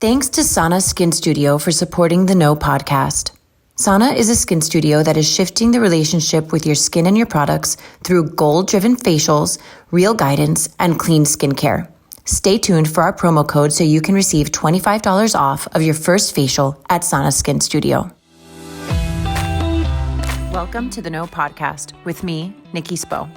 Thanks to Sana Skin Studio for supporting the No podcast. Sana is a skin studio that is shifting the relationship with your skin and your products through goal-driven facials, real guidance, and clean skincare. Stay tuned for our promo code so you can receive $25 off of your first facial at Sana Skin Studio. Welcome to the No podcast with me, Nikki Spo.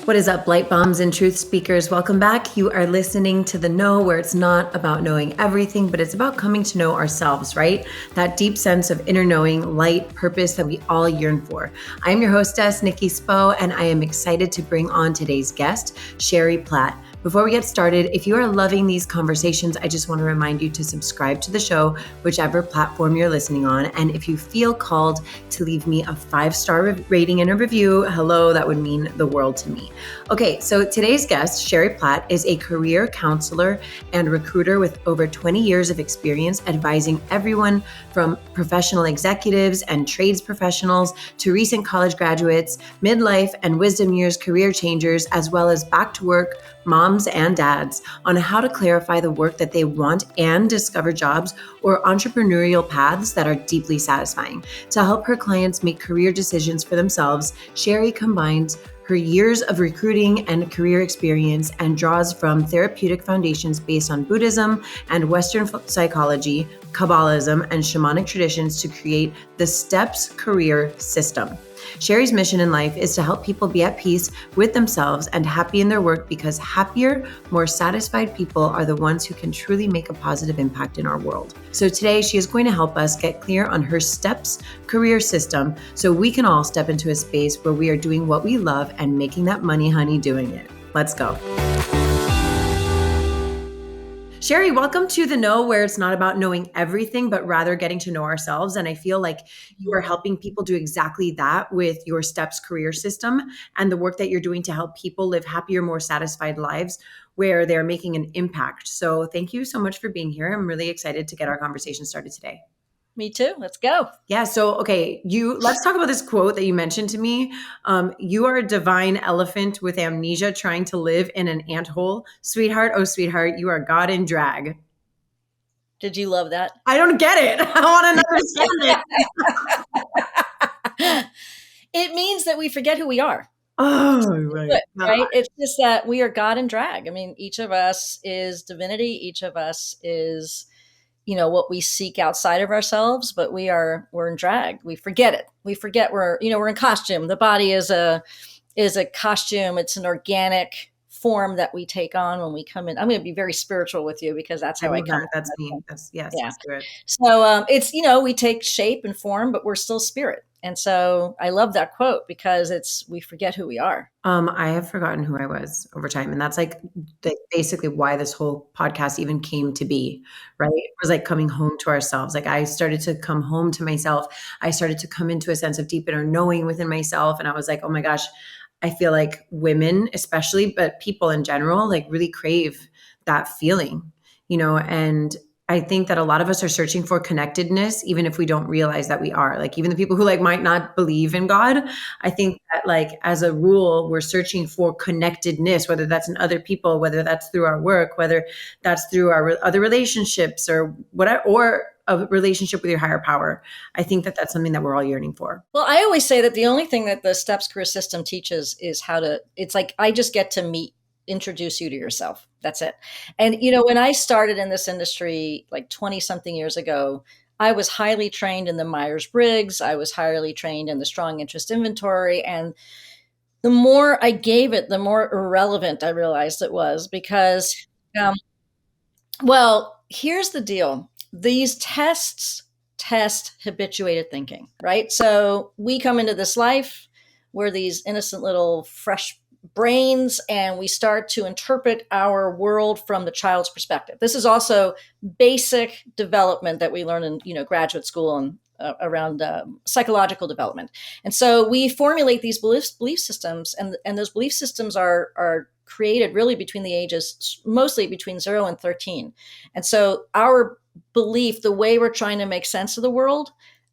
What is up, light bombs and truth speakers? Welcome back. You are listening to The Know, where it's not about knowing everything, but it's about coming to know ourselves, right? That deep sense of inner knowing, light, purpose that we all yearn for. I'm your hostess, Nikki Spo, and I am excited to bring on today's guest, Sherry Platt. Before we get started, if you are loving these conversations, I just want to remind you to subscribe to the show, whichever platform you're listening on. And if you feel called to leave me a 5-star rating and a review, hello, that would mean the world to me. Okay, so today's guest, Sherry Platt, is a career counselor and recruiter with over 20 years of experience advising everyone from professional executives and trades professionals to recent college graduates, midlife and wisdom years career changers, as well as back to work moms and dads on how to clarify the work that they want and discover jobs or entrepreneurial paths that are deeply satisfying. To help her clients make career decisions for themselves, Sherry combines her years of recruiting and career experience and draws from therapeutic foundations based on Buddhism and Western psychology, Kabbalism, and Shamanic traditions to create the STEPS career system. Sherry's mission in life is to help people be at peace with themselves and happy in their work, because happier, more satisfied people are the ones who can truly make a positive impact in our world. So today she is going to help us get clear on her STEPS career system so we can all step into a space where we are doing what we love and making that money, honey, doing it. Let's go. Sherry, welcome to The Know, where it's not about knowing everything, but rather getting to know ourselves. And I feel like you are helping people do exactly that with your STEPS career system and the work that you're doing to help people live happier, more satisfied lives where they're making an impact. So thank you so much for being here. I'm really excited to get our conversation started today. Me too. Let's go. Yeah. So, okay, let's talk about this quote that you mentioned to me. You are a divine elephant with amnesia trying to live in an anthole. Sweetheart, oh sweetheart, you are God in drag. Did you love that? I don't get it. I want to understand it. It means that we forget who we are. Oh, right. Right? It's just that we are God in drag. I mean, each of us is divinity. Each of us is what we seek outside of ourselves, but we're in drag. We forget it. We forget we're in costume. The body is a costume. It's an organic form that we take on when we come in. I'm going to be very spiritual with you because that's how I come. That's me. Yes. Yeah. That's good. So it's, we take shape and form, but we're still spirit. And so I love that quote because we forget who we are. I have forgotten who I was over time. And that's basically why this whole podcast even came to be, right? It was like coming home to ourselves. Like I started to come home to myself. I started to come into a sense of deep inner knowing within myself. And I was like, oh my gosh, I feel like women especially, but people in general, like really crave that feeling, and I think that a lot of us are searching for connectedness, even if we don't realize that we are. Like even the people who might not believe in God, I think that as a rule, we're searching for connectedness, whether that's in other people, whether that's through our work, whether that's through our other relationships or whatever, or a relationship with your higher power. I think that that's something that we're all yearning for. Well, I always say that the only thing that the STEPS career system teaches is it's like, I just get to introduce you to yourself. That's it. And, when I started in this industry, 20 something years ago, I was highly trained in the Myers-Briggs. I was highly trained in the strong interest inventory. And the more I gave it, the more irrelevant I realized it was because, here's the deal. These tests test habituated thinking, right? So we come into this life, we're these innocent little fresh brains, and we start to interpret our world from the child's perspective. This is also basic development that we learn in graduate school and around psychological development. And so we formulate these belief systems, and those belief systems are created really between the ages, mostly between 0 and 13. And so our belief, the way we're trying to make sense of the world,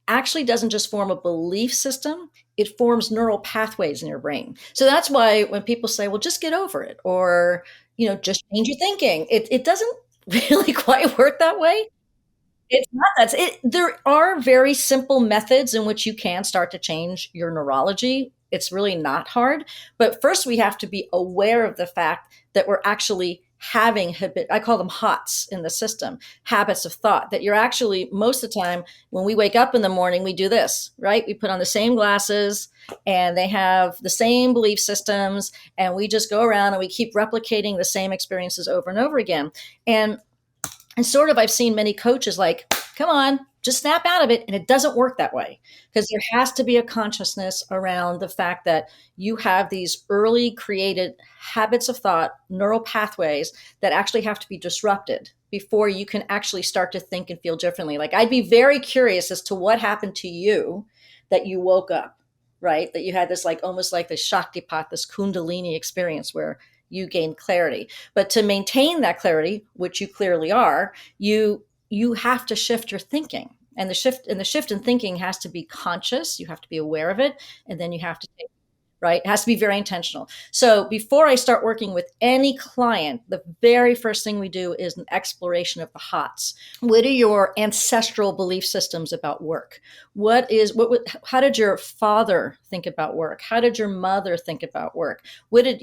actually doesn't just form a belief system, it forms neural pathways in your brain. So that's why when people say, well, just get over it, or, just change your thinking. It doesn't really quite work that way. It's not that. There are very simple methods in which you can start to change your neurology. It's really not hard. But first, we have to be aware of the fact that we're actually having I call them HOTS in the system, habits of thought, that you're actually, most of the time, when we wake up in the morning, we do this, right? We put on the same glasses and they have the same belief systems, and we just go around and we keep replicating the same experiences over and over again. And sort of, I've seen many coaches like, come on, just snap out of it. And it doesn't work that way, because there has to be a consciousness around the fact that you have these early created habits of thought, neural pathways that actually have to be disrupted before you can actually start to think and feel differently. Like, I'd be very curious as to what happened to you that you woke up, right? That you had this, like, almost like the Shaktipat, this Kundalini experience where you gain clarity. But to maintain that clarity, which you clearly are, you have to shift your thinking. And the shift in thinking has to be conscious. You have to be aware of it. And then you have to take, right? It has to be very intentional. So before I start working with any client, the very first thing we do is an exploration of the HOTS. What are your ancestral belief systems about work? How did your father think about work? How did your mother think about work? What did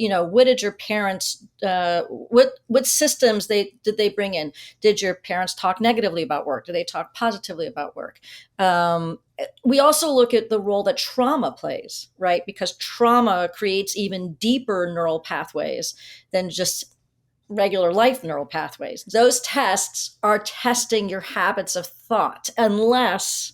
your parents, what systems did they bring in? Did your parents talk negatively about work? Did they talk positively about work? We also look at the role that trauma plays, right? Because trauma creates even deeper neural pathways than just regular life neural pathways. Those tests are testing your habits of thought, unless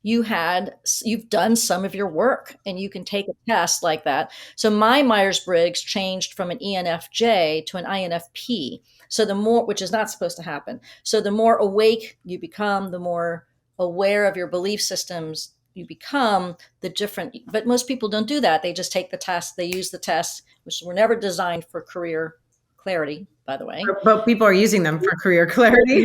you've done some of your work and you can take a test like that. So my Myers-Briggs changed from an ENFJ to an INFP. So which is not supposed to happen. So the more awake you become, the more aware of your belief systems you become, but most people don't do that. They just take the test, they use the test, which were never designed for career clarity, by the way. But people are using them for career clarity.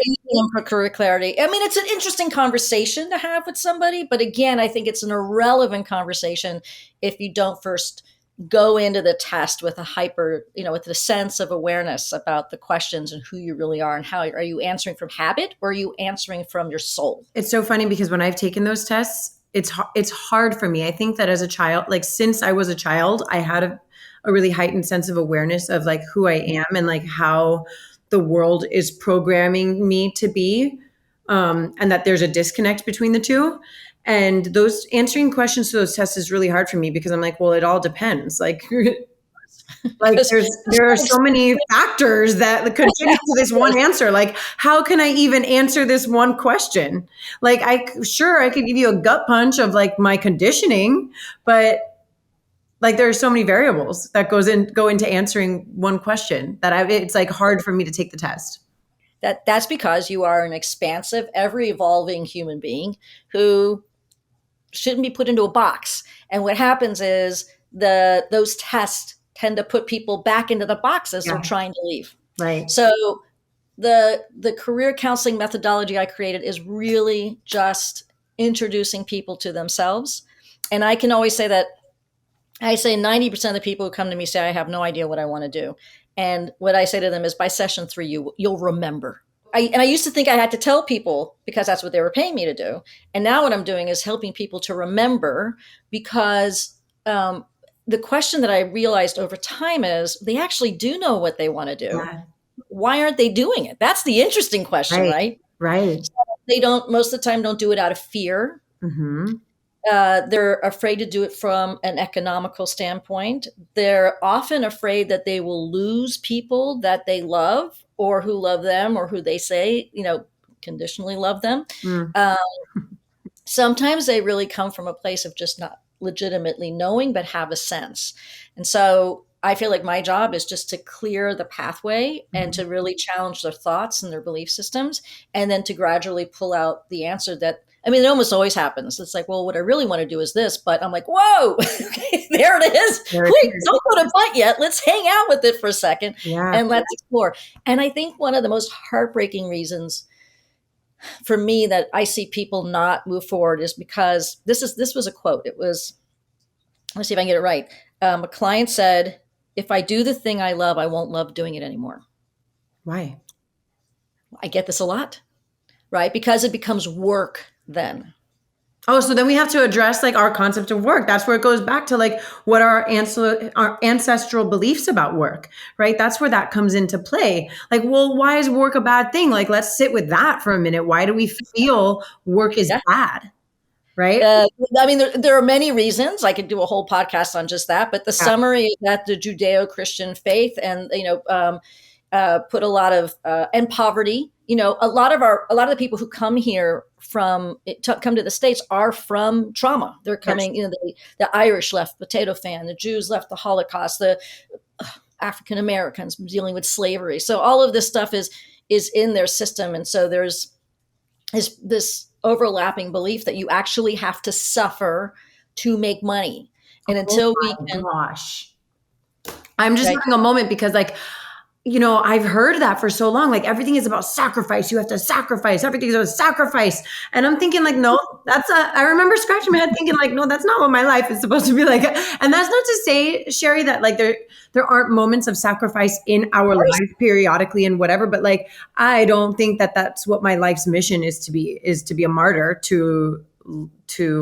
For career clarity. I mean, it's an interesting conversation to have with somebody, but again, I think it's an irrelevant conversation if you don't first go into the test with with a sense of awareness about the questions and who you really are, and how are you answering from habit, or are you answering from your soul? It's so funny because when I've taken those tests, it's hard for me. I think that as a child, like since I was a child, I had a really heightened sense of awareness of like who I am and like how the world is programming me to be, and that there's a disconnect between the two. And those answering questions to those tests is really hard for me because I'm like, well, it all depends. Like there are so many factors that contribute to this one answer. Like, how can I even answer this one question? Like, I could give you a gut punch of like my conditioning, but like there are so many variables that go into answering one question that it's like hard for me to take the test. That's because you are an expansive, ever evolving human being who shouldn't be put into a box. And what happens is those tests tend to put people back into the boxes they're trying to leave. Right. So the career counseling methodology I created is really just introducing people to themselves. And I can always say that I say 90% of the people who come to me say, I have no idea what I want to do. And what I say to them is, by session 3, you'll remember. I used to think I had to tell people because that's what they were paying me to do. And now what I'm doing is helping people to remember, because the question that I realized over time is they actually do know what they want to do. Yeah. Why aren't they doing it? That's the interesting question, right? Right. So they most of the time don't do it out of fear. Mm-hmm. They're afraid to do it from an economical standpoint. They're often afraid that they will lose people that they love, or who love them, or who they say, conditionally love them. Mm. Sometimes they really come from a place of just not legitimately knowing, but have a sense. And so I feel like my job is just to clear the pathway and to really challenge their thoughts and their belief systems, and then to gradually pull out the answer that, it almost always happens. It's like, well, what I really want to do is this, but I'm like, whoa, okay, there it is. Wait, don't put a but yet. Let's hang out with it for a second and let's explore. And I think one of the most heartbreaking reasons for me that I see people not move forward is because this was a quote. It was, let's see if I can get it right. A client said, if I do the thing I love, I won't love doing it anymore. Why? I get this a lot, right? Because it becomes work then. Oh, so then we have to address like our concept of work. That's where it goes back to like what are our ancestral beliefs about work, right? That's where that comes into play. Like, well, why is work a bad thing? Like, let's sit with that for a minute. Why do we feel work is bad, right? I mean, there are many reasons. I could do a whole podcast on just that, but the summary is that the Judeo-Christian faith and, put a lot of, and poverty, a lot of the people who come here come to the States are from trauma. They're coming, the Irish left potato famine, the Jews left the Holocaust, the African Americans dealing with slavery. So all of this stuff is in their system. And so there's this overlapping belief that you actually have to suffer to make money. And until we can, gosh, I'm just having a moment because like, I've heard that for so long. Like everything is about sacrifice. You have to sacrifice. Everything is about sacrifice. And I'm thinking like, no, I remember scratching my head thinking like, no, that's not what my life is supposed to be like. And that's not to say, Sherry, that like there aren't moments of sacrifice in our life periodically and whatever. But like, I don't think that that's what my life's mission is to be a martyr to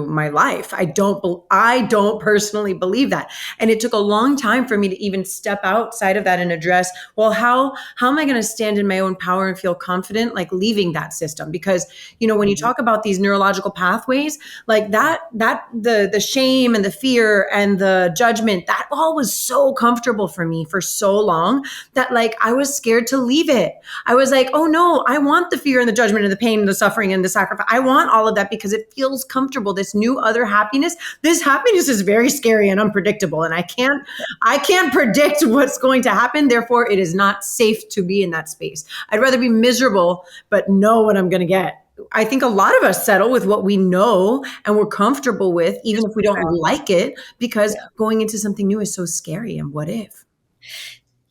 my life. I don't personally believe that. And it took a long time for me to even step outside of that and address, well, how am I going to stand in my own power and feel confident, like leaving that system? Because, when you talk about these neurological pathways, like the shame and the fear and the judgment, that all was so comfortable for me for so long that like, I was scared to leave it. I was like, oh no, I want the fear and the judgment and the pain and the suffering and the sacrifice. I want all of that because it feels comfortable. This new other happiness, this happiness is very scary and unpredictable. And I can't predict what's going to happen. Therefore, it is not safe to be in that space. I'd rather be miserable, but know what I'm going to get. I think a lot of us settle with what we know and we're comfortable with, even if we don't like it, because going into something new is so scary. And what if?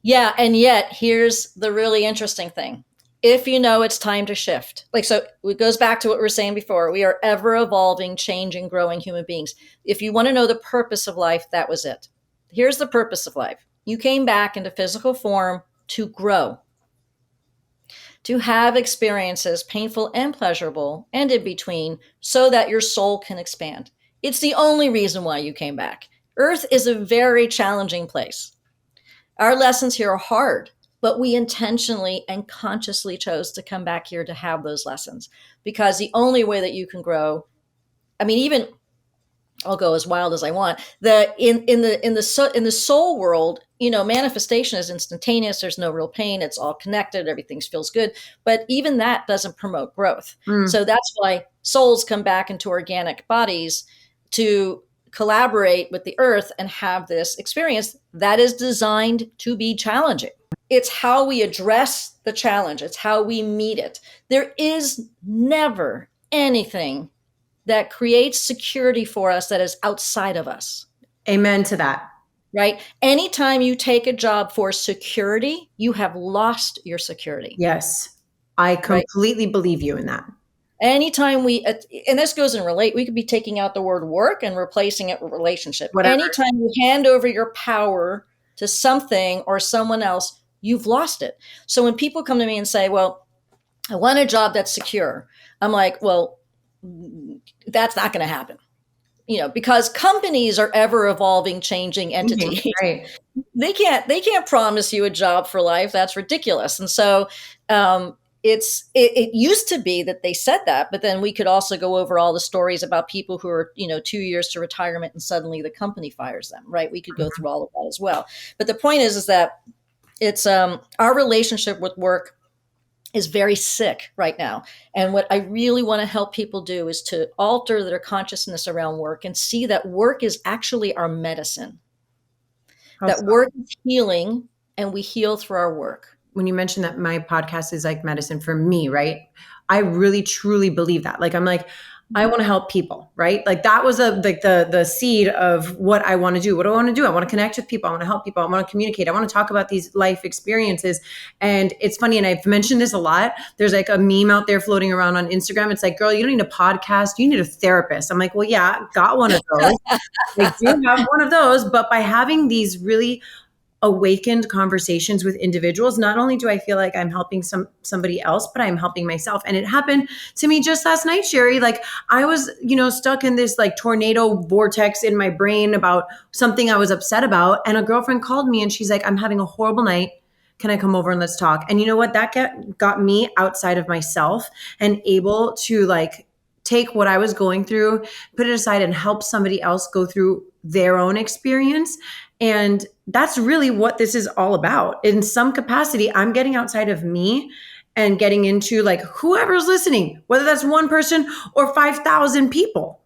Yeah. And yet here's the really interesting thing. If it's time to shift, so it goes back to what we were saying before, we are ever evolving, changing, growing human beings. If you want to know the purpose of life, that was it. Here's the purpose of life. You came back into physical form to grow, to have experiences, painful and pleasurable, and in between, so that your soul can expand. It's the only reason why you came back. Earth is a very challenging place. Our lessons here are hard. But we intentionally and consciously chose to come back here to have those lessons, because the only way that you can grow, even I'll go as wild as I want. In the soul world, manifestation is instantaneous. There's no real pain. It's all connected. Everything feels good. But even that doesn't promote growth. So that's why souls come back into organic bodies to collaborate with the earth and have this experience that is designed to be challenging. It's how we address the challenge. It's how we meet it. There is never anything that creates security for us that is outside of us. Amen to that. Right? Anytime you take a job for security, you have lost your security. Yes. I completely believe you in that. Anytime and this goes in we could be taking out the word work and replacing it with relationship. Whatever. Anytime you hand over your power to something or someone else, you've lost it. So when people come to me and say, well, I want a job that's secure, I'm like, well, that's not going to happen. Because companies are ever evolving, changing entities. Right. They can't promise you a job for life. That's ridiculous. And so, it used to be that they said that, but then we could also go over all the stories about people who are, 2 years to retirement and suddenly the company fires them, right? We could go through all of that as well. But the point is that it's our relationship with work is very sick right now. And what I really want to help people do is to alter their consciousness around work and see that work is actually our medicine. That work is healing, and we heal through our work. When you mentioned that my podcast is like medicine for me, right? I really, truly believe that. Like, I'm like, I want to help people, right? Like that was the seed of what I want to do. What do I want to do? I want to connect with people. I want to help people. I want to communicate. I want to talk about these life experiences. And it's funny, and I've mentioned this a lot. There's like a meme out there floating around on Instagram. It's like, girl, you don't need a podcast. You need a therapist. I'm like, well, yeah, got one of those. I do have one of those. But by having these really awakened conversations with individuals, not only do I feel like I'm helping somebody else, but I'm helping myself. And it happened to me just last night, Sherry. Like I was, stuck in this like tornado vortex in my brain about something I was upset about. And a girlfriend called me and she's like, I'm having a horrible night. Can I come over and let's talk? And you know what? That got me outside of myself and able to like take what I was going through, put it aside and help somebody else go through their own experience. And that's really what this is all about. In some capacity, I'm getting outside of me and getting into like whoever's listening, whether that's one person or 5,000 people,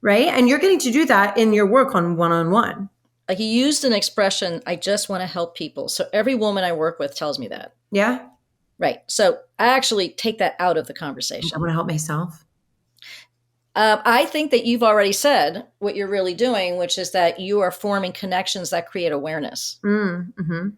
right? And you're getting to do that in your work on one-on-one. Like you used an expression, I just want to help people. So every woman I work with tells me that. Yeah. Right. So I actually take that out of the conversation. I want to help myself. I think that you've already said what you're really doing, which is that you are forming connections that create awareness. Mm-hmm.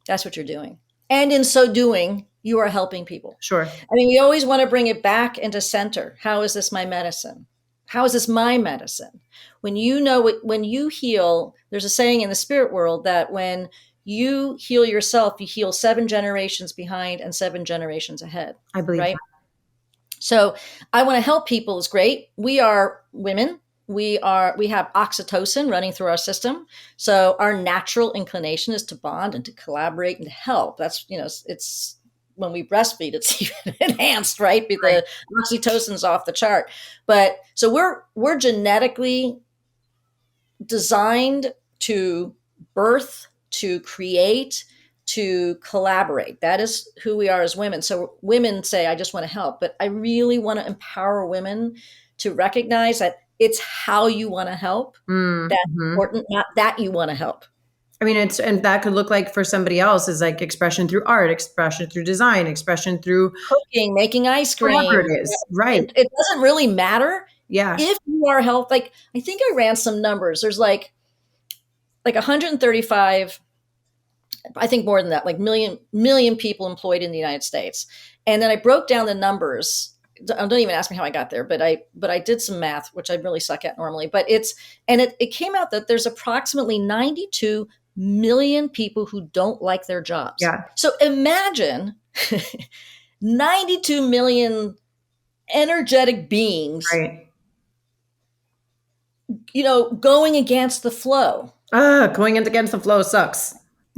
That's what you're doing. And in so doing, you are helping people. Sure. I mean, you always want to bring it back into center. How is this my medicine? How is this my medicine? When you heal, there's a saying in the spirit world that when you heal yourself, you heal 7 generations behind and 7 generations ahead. I believe right? that. So I want to help people is great. We are women. We have oxytocin running through our system. So our natural inclination is to bond and to collaborate and to help. That's, it's when we breastfeed, it's even enhanced, right? The oxytocin's off the chart. But so we're genetically designed to birth, to create, to collaborate. That is who we are as women. So women say, I just want to help, but I really want to empower women to recognize that it's how you want to help. Mm-hmm. That's important, not that you want to help. I mean, and that could look like for somebody else is like expression through art, expression through design, expression through cooking, making ice cream. Whatever it is. Right. It doesn't really matter. Yeah. If you are health, like I think I ran some numbers. There's like 135, I think more than that, like million people employed in the United States. And then I broke down the numbers. Don't even ask me how I got there, but I did some math, which I really suck at normally. But it came out that there's approximately 92 million people who don't like their jobs. Yeah. So imagine 92 million energetic beings, right. Going against the flow. Going against the flow sucks.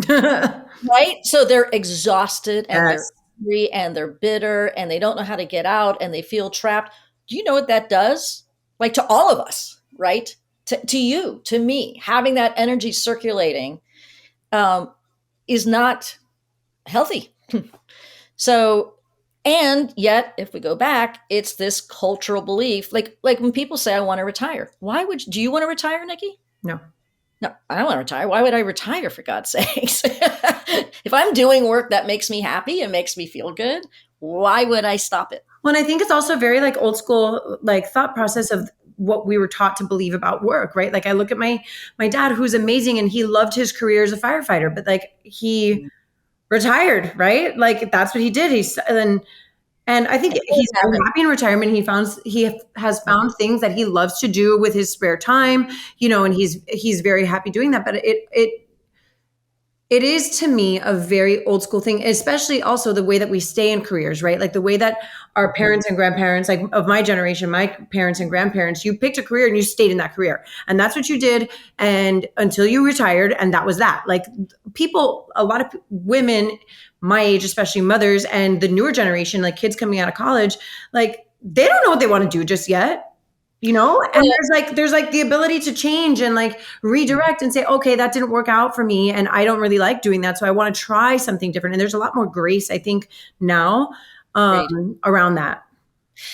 Right? So they're exhausted and Yes. they're angry and they're bitter and they don't know how to get out and they feel trapped. Do you know what that does? Like to all of us, right? To you, to me, having that energy circulating is not healthy. So, and yet, if we go back, it's this cultural belief. Like when people say, I want to retire. Do you want to retire, Nikki? No. No, I don't want to retire. Why would I retire, for God's sakes? If I'm doing work that makes me happy and makes me feel good, why would I stop it? Well, and I think it's also very like old school, like thought process of what we were taught to believe about work, right? Like I look at my dad, who's amazing, and he loved his career as a firefighter, but like he retired, right? Like that's what he did. And I think he's very happy in retirement. He has found things that he loves to do with his spare time, and he's very happy doing that. But it is to me a very old school thing, especially also the way that we stay in careers, right? Like the way that our parents and grandparents, like of my generation, my parents and grandparents, you picked a career and you stayed in that career. And that's what you did. And until you retired, and that was that. Like a lot of women my age, especially mothers and the newer generation, like kids coming out of college, like they don't know what they want to do just yet. And there's like the ability to change and like redirect and say, okay, that didn't work out for me. And I don't really like doing that. So I want to try something different. And there's a lot more grace, I think, now around that.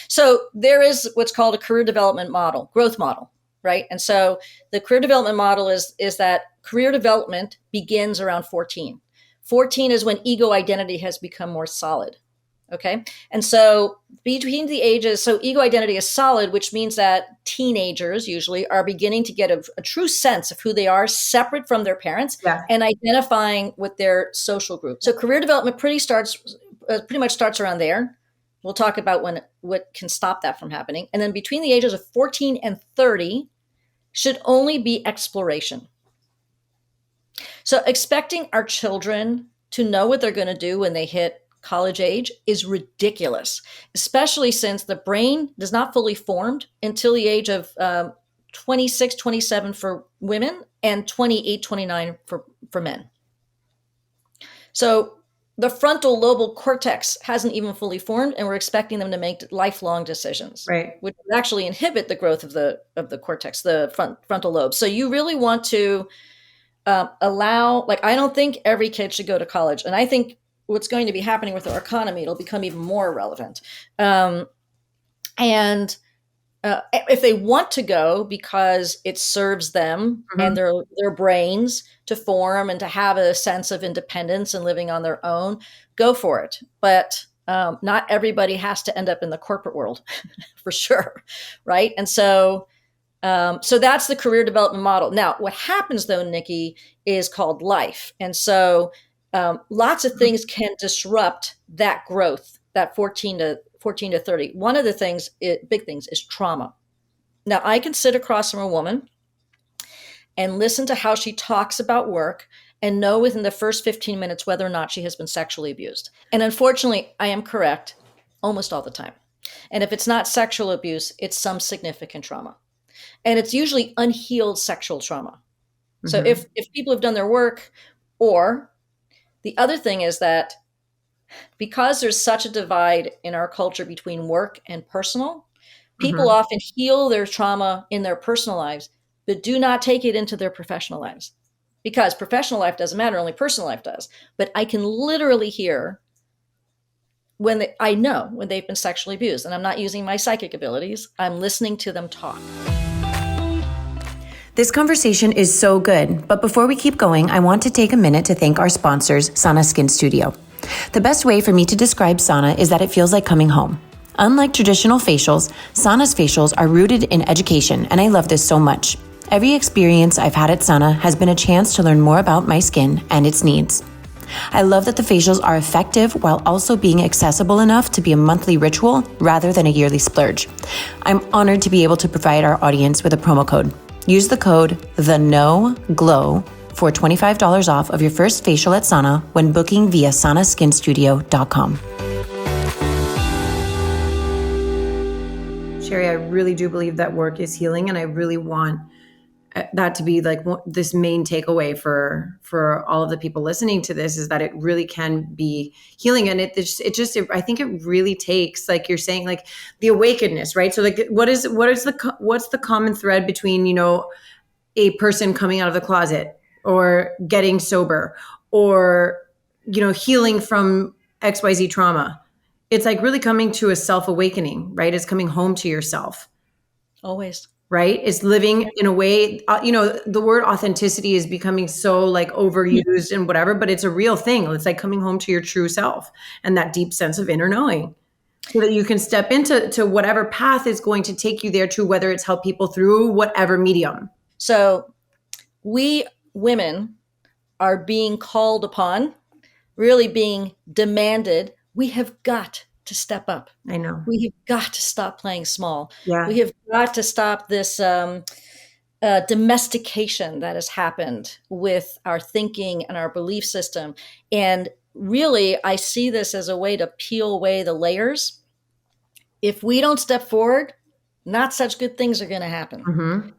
So there is what's called a career development model, growth model, right? And so the career development model is that career development begins around 14. 14 is when ego identity has become more solid. Okay. And so between the ages, so ego identity is solid, which means that teenagers usually are beginning to get a true sense of who they are separate from their parents and identifying with their social group. So career development pretty much starts around there. We'll talk about what can stop that from happening. And then between the ages of 14 and 30 should only be exploration. So expecting our children to know what they're going to do when they hit college age is ridiculous, especially since the brain does not fully formed until the age of 26, 27 for women and 28, 29 for men. So the frontal lobal cortex hasn't even fully formed, and we're expecting them to make lifelong decisions, Right. which would actually inhibit the growth of the cortex, the frontal lobe. So you really want to allow, like, I don't think every kid should go to college. And I think what's going to be happening with our economy, it'll become even more relevant. And if they want to go because it serves them and their brains to form and to have a sense of independence and living on their own, go for it. But not everybody has to end up in the corporate world, for sure, right? And so that's the career development model. Now, what happens though, Nikki, is called life. And so lots of things can disrupt that growth, that 14 to 30. One of the things, big things, is trauma. Now, I can sit across from a woman and listen to how she talks about work and know within the first 15 minutes whether or not she has been sexually abused. And unfortunately, I am correct almost all the time. And if it's not sexual abuse, it's some significant trauma. And it's usually unhealed sexual trauma. So if people have done their work, or the other thing is that because there's such a divide in our culture between work and personal, people often heal their trauma in their personal lives, but do not take it into their professional lives. Because professional life doesn't matter, only personal life does. But I can literally hear I know when they've been sexually abused, and I'm not using my psychic abilities, I'm listening to them talk. This conversation is so good, but before we keep going, I want to take a minute to thank our sponsors, Sana Skin Studio. The best way for me to describe Sana is that it feels like coming home. Unlike traditional facials, Sana's facials are rooted in education, and I love this so much. Every experience I've had at Sana has been a chance to learn more about my skin and its needs. I love that the facials are effective while also being accessible enough to be a monthly ritual rather than a yearly splurge. I'm honored to be able to provide our audience with a promo code. Use the code THENOGLOW for $25 off of your first facial at Sana when booking via sanaskinstudio.com. Sherry, I really do believe that work is healing, and I really want that to be like this main takeaway for all of the people listening to this, is that it really can be healing. And I think it really takes, like you're saying, like the awakeness, right? So like, what's the common thread between, a person coming out of the closet or getting sober or, healing from XYZ trauma? It's like really coming to a self-awakening, right? It's coming home to yourself. Always. Right? It's living in a way, the word authenticity is becoming so like overused and whatever, but it's a real thing. It's like coming home to your true self and that deep sense of inner knowing, so that you can step into whatever path is going to take you there, to whether it's help people through whatever medium. So we women are being called upon, really being demanded. We have got to step up. I know. We have got to stop playing small. Yeah. We have got to stop this domestication that has happened with our thinking and our belief system. And really, I see this as a way to peel away the layers. If we don't step forward, not such good things are going to happen.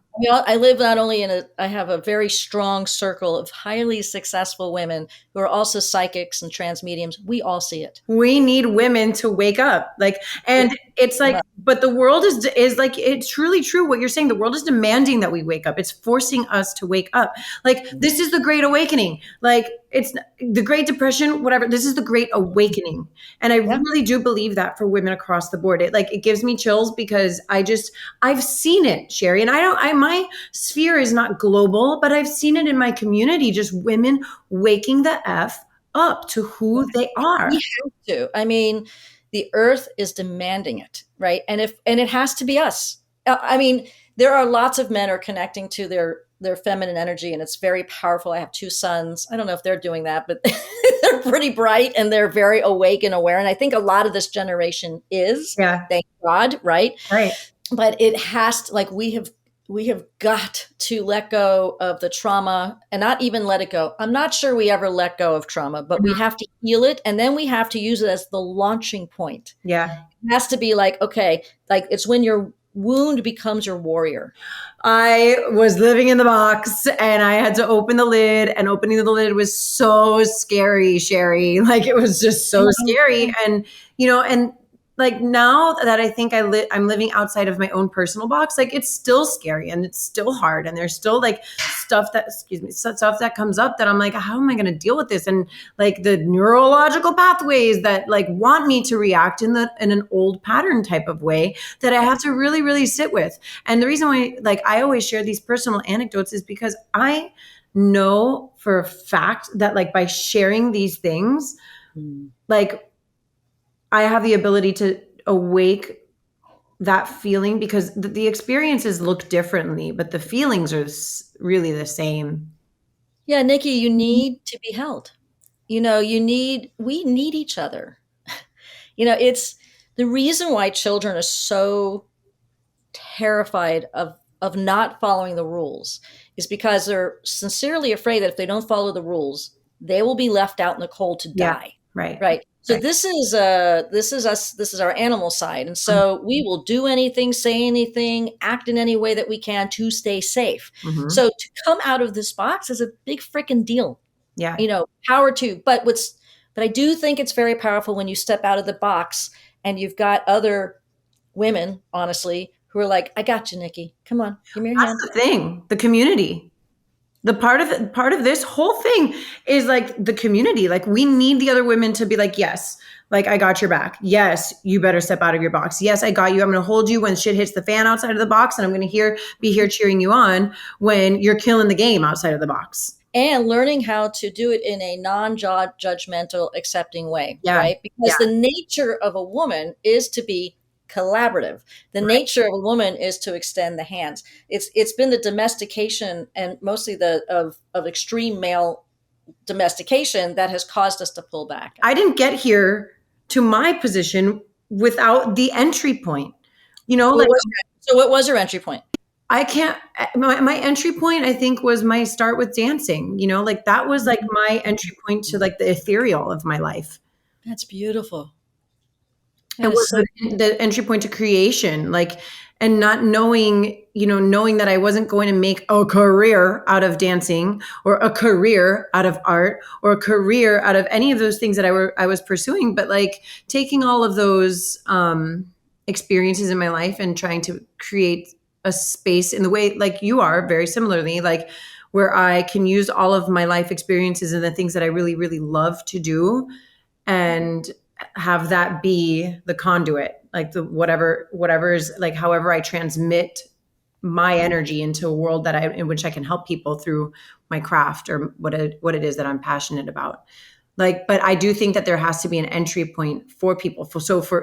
I live not only I have a very strong circle of highly successful women who are also psychics and trans mediums. We all see it. We need women to wake up. It's like, but the world is like, it's truly true what you're saying. The world is demanding that we wake up. It's forcing us to wake up. Like, this is the Great Awakening. Like, it's the Great Depression, whatever. This is the Great Awakening. And I really do believe that for women across the board. It gives me chills because I've seen it, Sherry. And my sphere is not global, but I've seen it in my community, just women waking the F up to who they are. We have to. I mean, the earth is demanding it, right? And it has to be us. I mean, there are lots of men are connecting to their feminine energy, and it's very powerful. I have 2 sons. I don't know if they're doing that, but they're pretty bright and they're very awake and aware. And I think a lot of this generation is, thank God, right? Right. But it has to, like, we have we have got to let go of the trauma and not even let it go. I'm not sure we ever let go of trauma, but we have to heal it. And then we have to use it as the launching point. Yeah. It has to be like, okay, like it's when your wound becomes your warrior. I was living in the box and I had to open the lid, and opening the lid was so scary, Sherry. Like, it was just so scary. And, and like, now that I think I'm living outside of my own personal box, like, it's still scary and it's still hard. And there's still like stuff that comes up that I'm like, how am I going to deal with this? And like the neurological pathways that like want me to react in an old pattern type of way that I have to really, really sit with. And the reason why, like, I always share these personal anecdotes is because I know for a fact that, like, by sharing these things, like, I have the ability to awake that feeling, because the experiences look differently, but the feelings are really the same. Yeah, Nikki, you need to be held. We need each other. It's the reason why children are so terrified of not following the rules is because they're sincerely afraid that if they don't follow the rules, they will be left out in the cold to die. Right. Right. So Right. this is us. This is our animal side, and so we will do anything, say anything, act in any way that we can to stay safe. Mm-hmm. So to come out of this box is a big freaking deal. Yeah. Power to. But I do think it's very powerful when you step out of the box and you've got other women, honestly, who are like, "I got you, Nikki. Come on, give me your hand." That's the thing. The community. The part of this whole thing is like the community. Like, we need the other women to be like, yes, like, I got your back. Yes, you better step out of your box. Yes, I got you. I'm going to hold you when shit hits the fan outside of the box, and I'm going to be here cheering you on when you're killing the game outside of the box. And learning how to do it in a non-judgmental, accepting way, Yeah. right? Because the nature of a woman is to be collaborative. The nature of a woman is to extend the hands. It's been the domestication, and mostly of extreme male domestication, that has caused us to pull back. I didn't get here to my position without the entry point. So what was your entry point? I can't, my entry point, I think, was my start with dancing. Like, that was like my entry point to like the ethereal of my life. That's beautiful. It was the entry point to creation, like, and not knowing that I wasn't going to make a career out of dancing, or a career out of art, or a career out of any of those things that I was pursuing, but like taking all of those experiences in my life and trying to create a space in the way, like you are, very similarly, like, where I can use all of my life experiences and the things that I really, really love to do, and have that be the conduit, like the whatever is, like, however I transmit my energy into a world in which I can help people through my craft, or what it is that I'm passionate about. Like, but I do think that there has to be an entry point for people.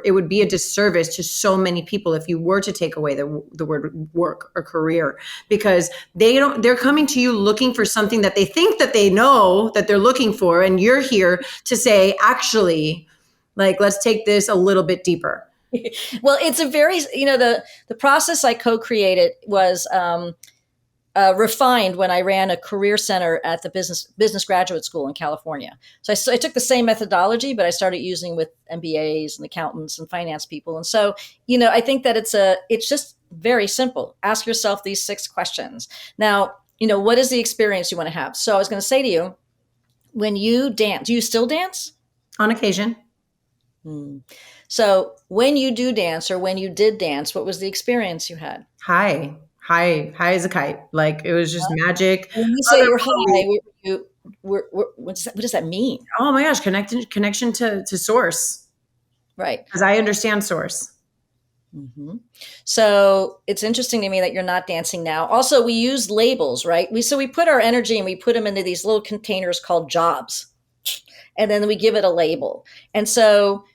It would be a disservice to so many people if you were to take away the word work or career, because they're coming to you looking for something that they think that they know that they're looking for. And you're here to say, actually, like, let's take this a little bit deeper. Well, it's a very, the process I co-created was refined when I ran a career center at the business graduate school in California. So I took the same methodology, but I started using with MBAs and accountants and finance people. And so, I think that it's just very simple. Ask yourself these 6 questions. Now, what is the experience you want to have? So I was going to say to you, when you dance, do you still dance? On occasion. So when you do dance, or when you did dance, what was the experience you had? High as a kite. Like, it was just magic. When you say you're high, what does that mean? Oh my gosh, connection to source. Right. Because I understand source. Mm-hmm. So it's interesting to me that you're not dancing now. Also, we use labels, right? We put our energy and we put them into these little containers called jobs, and then we give it a label. And so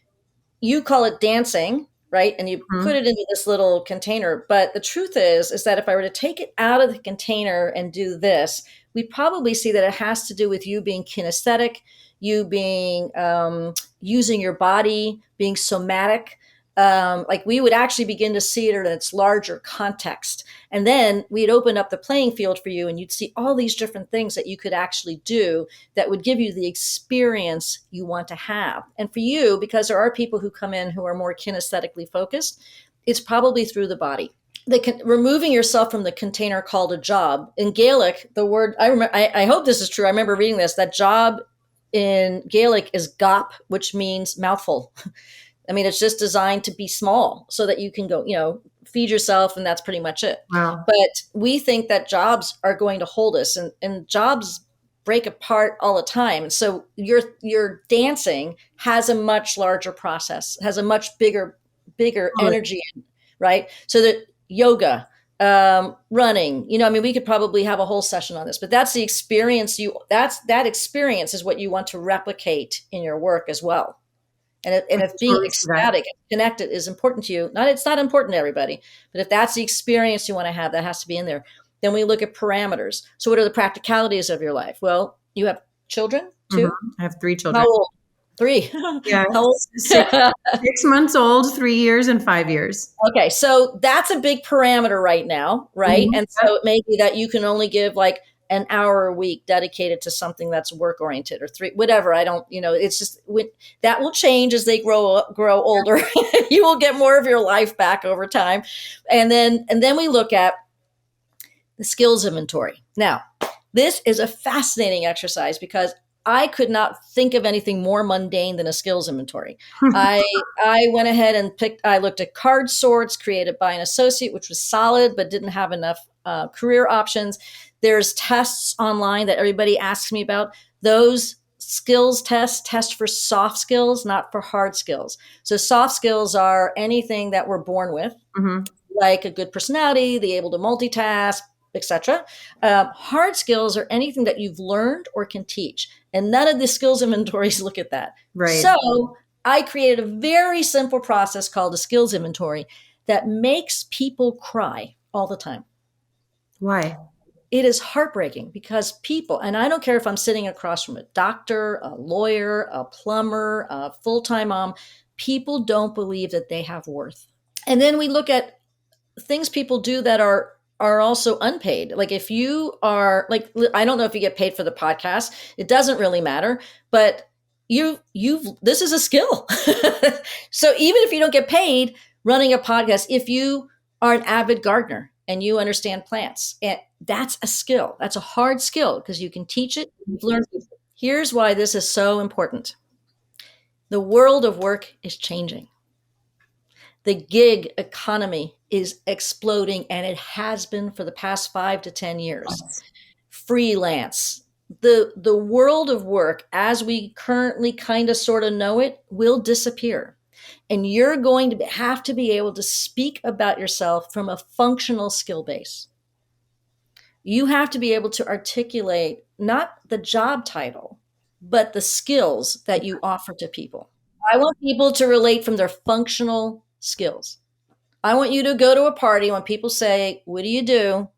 you call it dancing, right? And you put it into this little container. But the truth is that if I were to take it out of the container and do this, we'd probably see that it has to do with you being kinesthetic, you being using your body, being somatic, Like we would actually begin to see it in its larger context. And then we'd open up the playing field for you, and you'd see all these different things that you could actually do that would give you the experience you want to have. And for you, because there are people who come in who are more kinesthetically focused, it's probably through the body. Removing yourself from the container called a job. In Gaelic, the word, I hope this is true. I remember reading this, that job in Gaelic is gap, which means mouthful. I mean, it's just designed to be small so that you can go, feed yourself, and that's pretty much it. Wow. But we think that jobs are going to hold us, and jobs break apart all the time. And so your dancing has a much larger process, has a much bigger energy, right? So that yoga, running, we could probably have a whole session on this, but that's the experience that experience is what you want to replicate in your work as well. And if being ecstatic and connected is important to you, it's not important to everybody, but if that's the experience you want to have, that has to be in there. Then we look at parameters. So what are the practicalities of your life? Well, you have children too? Mm-hmm. I have 3 children. How old? 3. Yeah. How old? 6 months old, 3 years, and 5 years. Okay. So that's a big parameter right now, right? Mm-hmm. And so it may be that you can only give like an hour a week dedicated to something that's work oriented, or 3, whatever. I don't, it's just that will change as they grow older. You will get more of your life back over time. And then we look at the skills inventory. Now, this is a fascinating exercise because I could not think of anything more mundane than a skills inventory. I went ahead and I looked at card sorts created by an associate, which was solid, but didn't have enough career options. There's tests online that everybody asks me about. Those skills test for soft skills, not for hard skills. So soft skills are anything that we're born with, mm-hmm. like a good personality, the able to multitask, etc. Hard skills are anything that you've learned or can teach. And none of the skills inventories look at that. Right. So I created a very simple process called a skills inventory that makes people cry all the time. Why? It is heartbreaking because people, and I don't care if I'm sitting across from a doctor, a lawyer, a plumber, a full-time mom, people don't believe that they have worth. And then we look at things people do that are also unpaid. Like if you are I don't know if you get paid for the podcast, it doesn't really matter, but this is a skill. So even if you don't get paid running a podcast, if you are an avid gardener and you understand plants, and that's a skill. That's a hard skill because you can teach it. You've learned it. Here's why this is so important. The world of work is changing. The gig economy is exploding, and it has been for the past 5 to 10 years. Freelance. The world of work, as we currently kind of sort of know it, will disappear. And you're going to have to be able to speak about yourself from a functional skill base. You have to be able to articulate not the job title, but the skills that you offer to people. I want people to relate from their functional skills. I want you to go to a party when people say, "What do you do?"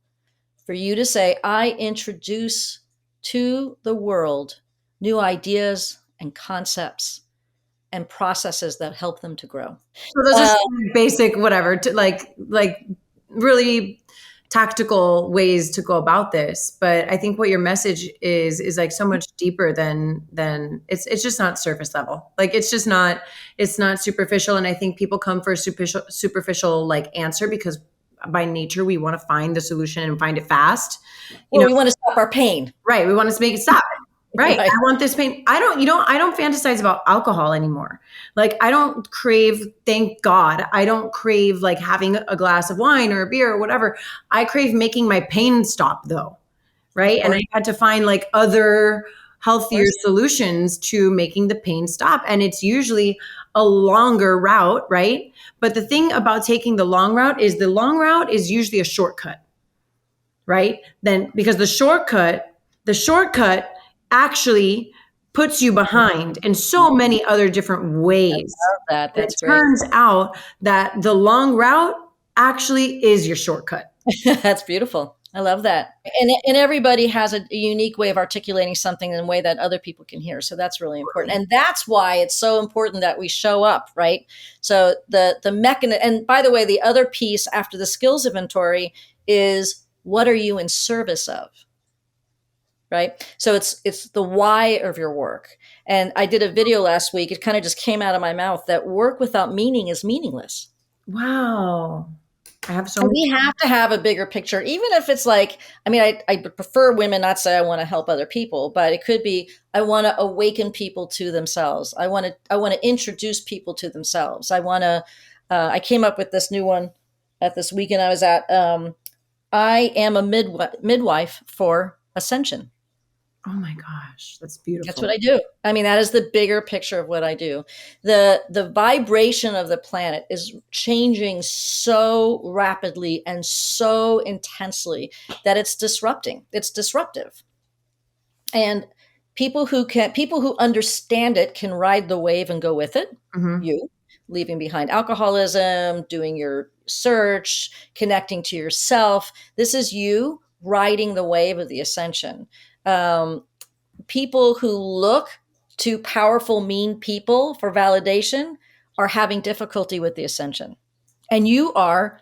For you to say, "I introduce to the world new ideas and concepts and processes that help them to grow." So those are basic, whatever, to like really tactical ways to go about this. But I think what your message is like so much deeper than it's just not surface level. Like it's not superficial. And I think people come for a superficial like answer because by nature we want to find the solution and find it fast. We want to stop our pain. Right. We want to make it stop. Right. I want this pain. I don't fantasize about alcohol anymore. Like I don't crave, thank God, I don't crave like having a glass of wine or a beer or whatever. I crave making my pain stop though. Right. And I had to find like other healthier solutions to making the pain stop. And it's usually a longer route. Right. But the thing about taking the long route is usually a shortcut. Right. Then because the shortcut actually puts you behind in so many other different ways. I love that. That's great. It turns out that the long route actually is your shortcut. That's beautiful. I love that. And everybody has a unique way of articulating something in a way that other people can hear. So that's really important. And that's why it's so important that we show up, right? So the mechanism, and by the way, the other piece after the skills inventory is, what are you in service of? Right? So it's the why of your work. And I did a video last week. It kind of just came out of my mouth that work without meaning is meaningless. Wow. I have so And many. we have to have a bigger picture, even if it's like, I mean, I prefer women not say I want to help other people, but it could be, I want to awaken people to themselves. I want to introduce people to themselves. I came up with this new one at this weekend I was at. I am a midwife for ascension. Oh my gosh, that's That's beautiful. what I do. I mean, that is the bigger picture of what I do. The vibration of the planet is changing so rapidly and so intensely that it's disrupting. It's disruptive. And people who understand it can ride the wave and go with it. Mm-hmm. You leaving behind alcoholism, doing your search, connecting to yourself. This is you riding the wave of the ascension. People who look to powerful, mean people for validation are having difficulty with the ascension. And you are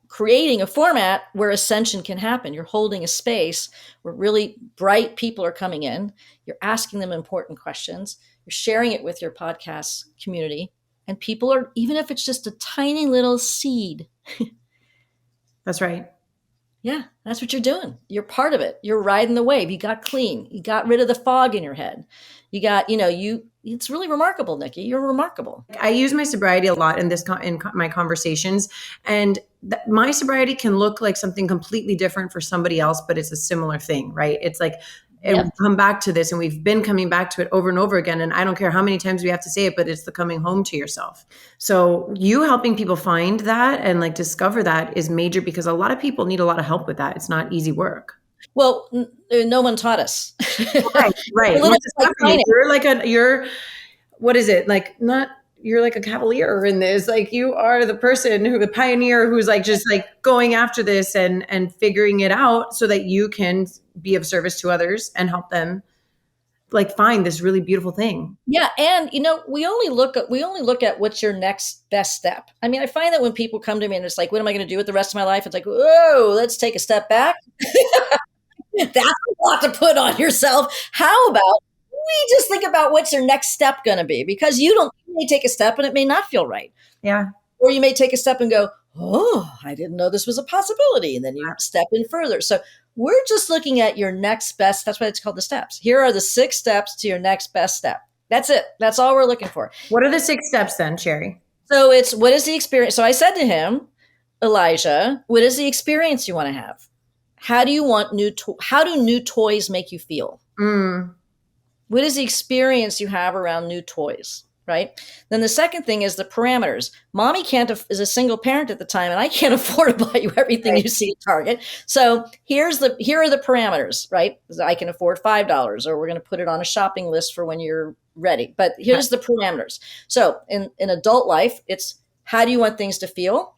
creating a format where ascension can happen. You're holding a space where really bright people are coming in. You're asking them important questions. You're sharing it with your podcast community. And people are, even if it's just a tiny little seed. That's right. Yeah, that's what you're doing. You're part of it. You're riding the wave. You got clean. You got rid of the fog in your head. You got, it's really remarkable, Nikki. You're remarkable. I use my sobriety a lot in my conversations, and my sobriety can look like something completely different for somebody else, but it's a similar thing, right? It's like, and we come back to this, and we've been coming back to it over and over again. And I don't care how many times we have to say it, but it's the coming home to yourself. So you helping people find that and like discover that is major, because a lot of people need a lot of help with that. It's not easy work. Well, no one taught us. Right. A little bit like You're what is it? Like, not, you're like a cavalier in this. Like, you are the person the pioneer who's like just like going after this and figuring it out so that you can be of service to others and help them like find this really beautiful thing. Yeah, and we only look at what's your next best step. I mean, I find that when people come to me and it's like, what am I going to do with the rest of my life? It's like, whoa, let's take a step back. That's a lot to put on yourself. How about we just think about what's your next step going to be? Because you may take a step and it may not feel right. Yeah. Or you may take a step and go, oh, I didn't know this was a possibility. And then you step in further. So we're just looking at your next best. That's why it's called the steps. Here are the 6 steps to your next best step. That's it. That's all we're looking for. What are the 6 steps then, Sherry? So it's, what is the experience? So I said to him, Elijah, what is the experience you want to have? How do you want how do new toys make you feel? What is the experience you have around new toys? Right. Then the second thing is the parameters. Mommy is a single parent at the time, and I can't afford to buy you everything you see at Target. So here are the parameters, right? I can afford $5, or we're going to put it on a shopping list for when you're ready. But here's the parameters. So in adult life, it's, how do you want things to feel?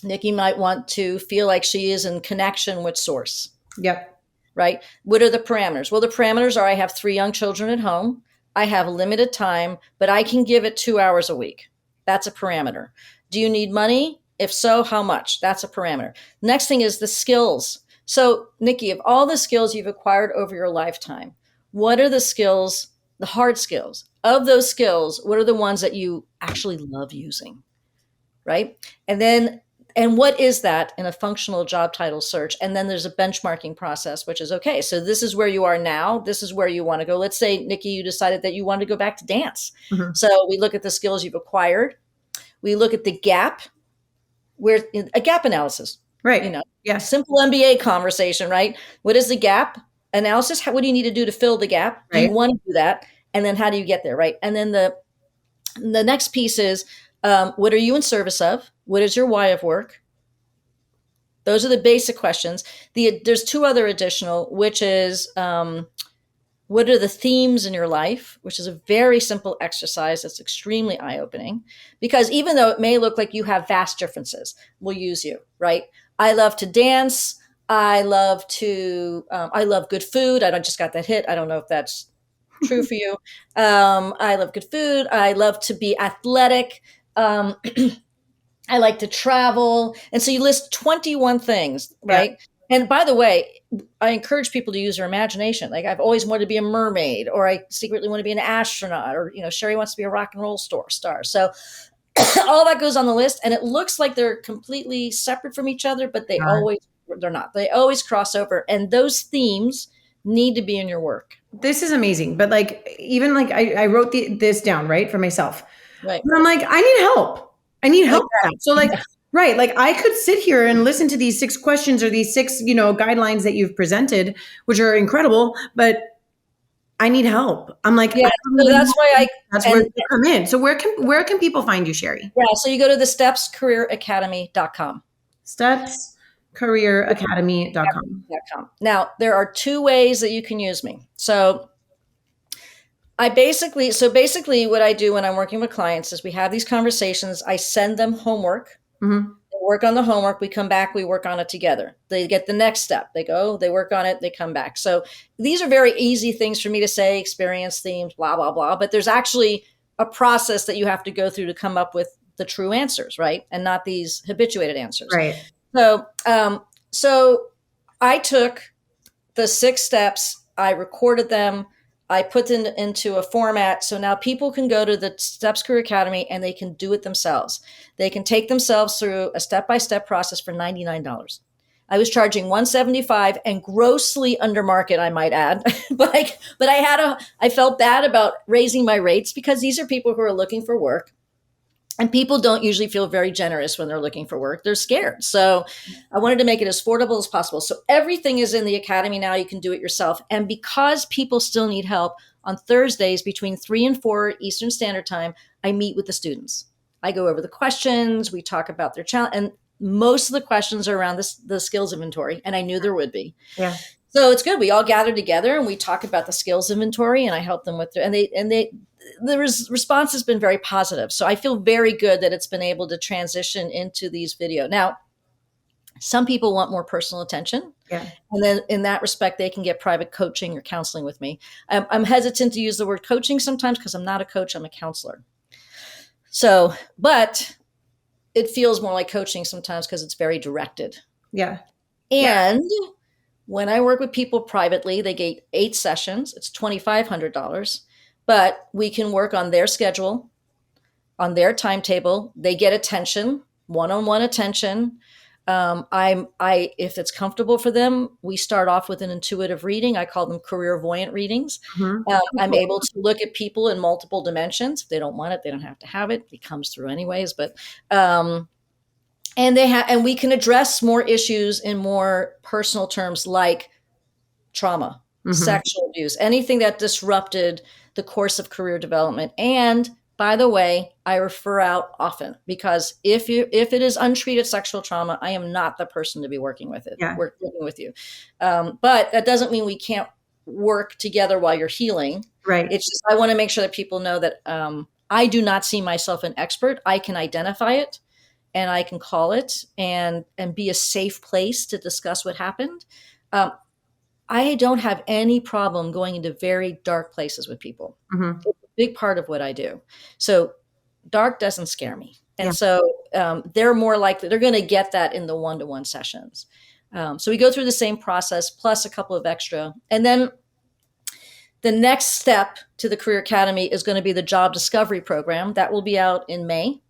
Nikki might want to feel like she is in connection with source. Yep. Right. What are the parameters? Well, the parameters are, I have 3 young children at home. I have limited time, but I can give it 2 hours a week. That's a parameter. Do you need money? If so, how much? That's a parameter. Next thing is the skills. So, Nikki, of all the skills you've acquired over your lifetime, what are the skills, the hard skills? Of those skills, what are the ones that you actually love using? Right? And what is that in a functional job title search? And then there's a benchmarking process, which is, okay, so this is where you are now. This is where you want to go. Let's say, Nikki, you decided that you wanted to go back to dance. Mm-hmm. So we look at the skills you've acquired. We look at the gap, a gap analysis. Right. Yeah. Simple MBA conversation, right? What is the gap analysis? What do you need to do to fill the gap? Right. Do you want to do that? And then how do you get there, right? And then the next piece is, what are you in service of? What is your why of work? Those are the basic questions. There's 2 other additional, which is, what are the themes in your life? Which is a very simple exercise that's extremely eye-opening. Because even though it may look like you have vast differences, we'll use you, right? I love to dance. I love I love good food. I just got that hit. I don't know if that's true for you. I love good food. I love to be athletic. Um, I like to travel. And so you list 21 things, Yeah. right? And by the way, I encourage people to use their imagination. Like I've always wanted to be a mermaid, or I secretly want to be an astronaut, or, Sherry wants to be a rock and roll star. So all that goes on the list, and it looks like they're completely separate from each other, but they're not. They always cross over. And those themes need to be in your work. This is amazing. But like, even like I wrote this down, right, for myself. Right. But I'm like, I need help. I need help with that. So like, right. Like I could sit here and listen to these 6 questions or these 6, guidelines that you've presented, which are incredible, but I need help. I'm like, yeah. So that's why that's where you come in. So where can people find you, Sherry? Yeah. So you go to the stepscareeracademy.com. Stepscareeracademy.com. Now, there are 2 ways that you can use me. So basically what I do when I'm working with clients is we have these conversations. I send them homework. Mm-hmm. They work on the homework. We come back, we work on it together. They get the next step. They go, they work on it, they come back. So these are very easy things for me to say, experience, themes, blah, blah, blah. But there's actually a process that you have to go through to come up with the true answers, right? And not these habituated answers. Right. So I took the 6 steps, I recorded them, I put them into a format. So now people can go to the Steps Career Academy and they can do it themselves. They can take themselves through a step-by-step process for $99. I was charging $175 and grossly under market, I might add. but I felt bad about raising my rates because these are people who are looking for work. And people don't usually feel very generous when they're looking for work. They're scared. So I wanted to make it as affordable as possible. So everything is in the academy now. You can do it yourself. And because people still need help, on Thursdays between 3 and 4 Eastern Standard Time, I meet with the students. I go over the questions. We talk about their challenge. And most of the questions are around the skills inventory. And I knew there would be. Yeah. So it's good. We all gather together and we talk about the skills inventory, and I help them with it. The response has been very positive. So I feel very good that it's been able to transition into these video. Now, some people want more personal attention. Yeah. And then in that respect, they can get private coaching or counseling with me. I'm hesitant to use the word coaching sometimes because I'm not a coach, I'm a counselor. So, but it feels more like coaching sometimes because it's very directed. Yeah. And when I work with people privately, they get 8 sessions. It's $2,500. But we can work on their schedule, on their timetable. They get attention, one-on-one attention. If it's comfortable for them, we start off with an intuitive reading. I call them career voyant readings. Mm-hmm. I'm able to look at people in multiple dimensions. If they don't want it, they don't have to have it. It comes through anyways. But and we can address more issues in more personal terms, like trauma, Mm-hmm. sexual abuse, anything that disrupted the course of career development. And by the way, I refer out often because if it is untreated sexual trauma, I am not the person to be working with it. Yeah. Working with you. But that doesn't mean we can't work together while you're healing. Right. It's just, I want to make sure that people know that I do not see myself an expert. I can identify it and I can call it and be a safe place to discuss what happened. I don't have any problem going into very dark places with people. Mm-hmm. It's a big part of what I do. So dark doesn't scare me. And so they're more likely, they're going to get that in the one-to-one sessions. So we go through the same process plus a couple of extra. And then the next step to the Career Academy is going to be the job discovery program. That will be out in May.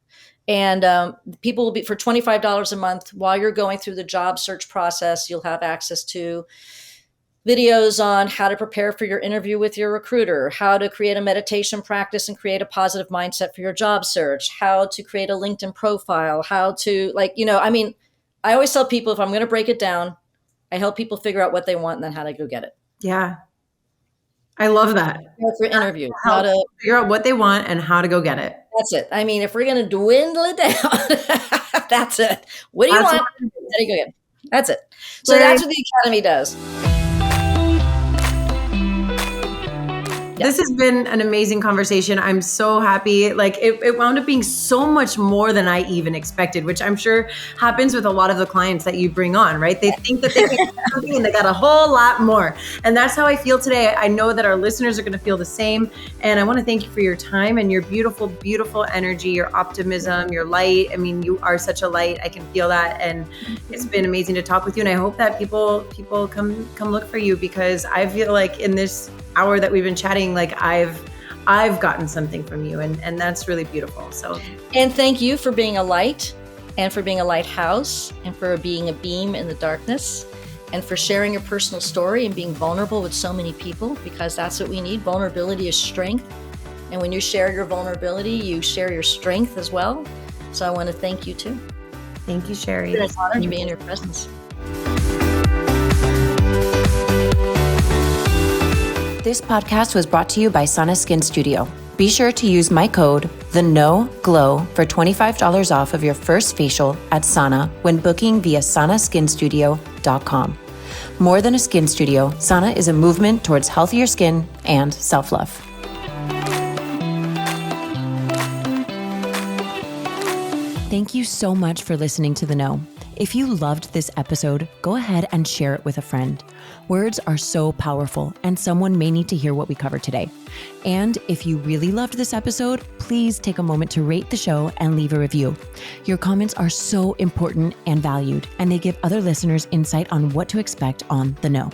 And people will be, for $25 a month, while you're going through the job search process, you'll have access to videos on how to prepare for your interview with your recruiter, how to create a meditation practice and create a positive mindset for your job search, how to create a LinkedIn profile, how to I always tell people, if I'm going to break it down, I help people figure out what they want and then how to go get it. Yeah. I love that. For interviews, how to figure out what they want and how to go get it. That's it. I mean, if we're going to dwindle it down, that's it. What do you want? How do you go get it? That's it. So that's what the Academy does. This has been an amazing conversation. I'm so happy. Like it wound up being so much more than I even expected, which I'm sure happens with a lot of the clients that you bring on, right? They think that they get something and they got a whole lot more. And that's how I feel today. I know that our listeners are going to feel the same. And I want to thank you for your time and your beautiful, beautiful energy, your optimism, your light. I mean, you are such a light. I can feel that. And it's been amazing to talk with you. And I hope that people come look for you, because I feel like in this hour that we've been chatting, like I've gotten something from you, and that's really beautiful. So, and thank you for being a light, and for being a lighthouse, and for being a beam in the darkness, and for sharing your personal story and being vulnerable with so many people, because that's what we need. Vulnerability is strength. And when you share your vulnerability, you share your strength as well. So I want to thank you too. Thank you, Sherry. It's an honor to be in your presence. This podcast was brought to you by Sana Skin Studio. Be sure to use my code, TheNoGlow, for $25 off of your first facial at Sana when booking via sanaskinstudio.com. More than a skin studio, Sana is a movement towards healthier skin and self-love. Thank you so much for listening to The Know. If you loved this episode, go ahead and share it with a friend. Words are so powerful, and someone may need to hear what we covered today. And if you really loved this episode, please take a moment to rate the show and leave a review. Your comments are so important and valued, and they give other listeners insight on what to expect on The Know.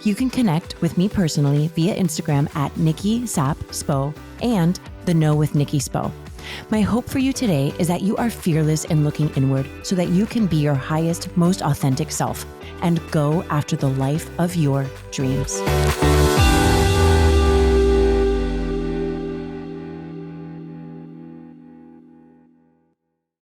You can connect with me personally via Instagram at Nikki Sap Spo and The Know with Nikki Spo. My hope for you today is that you are fearless in looking inward so that you can be your highest, most authentic self and go after the life of your dreams.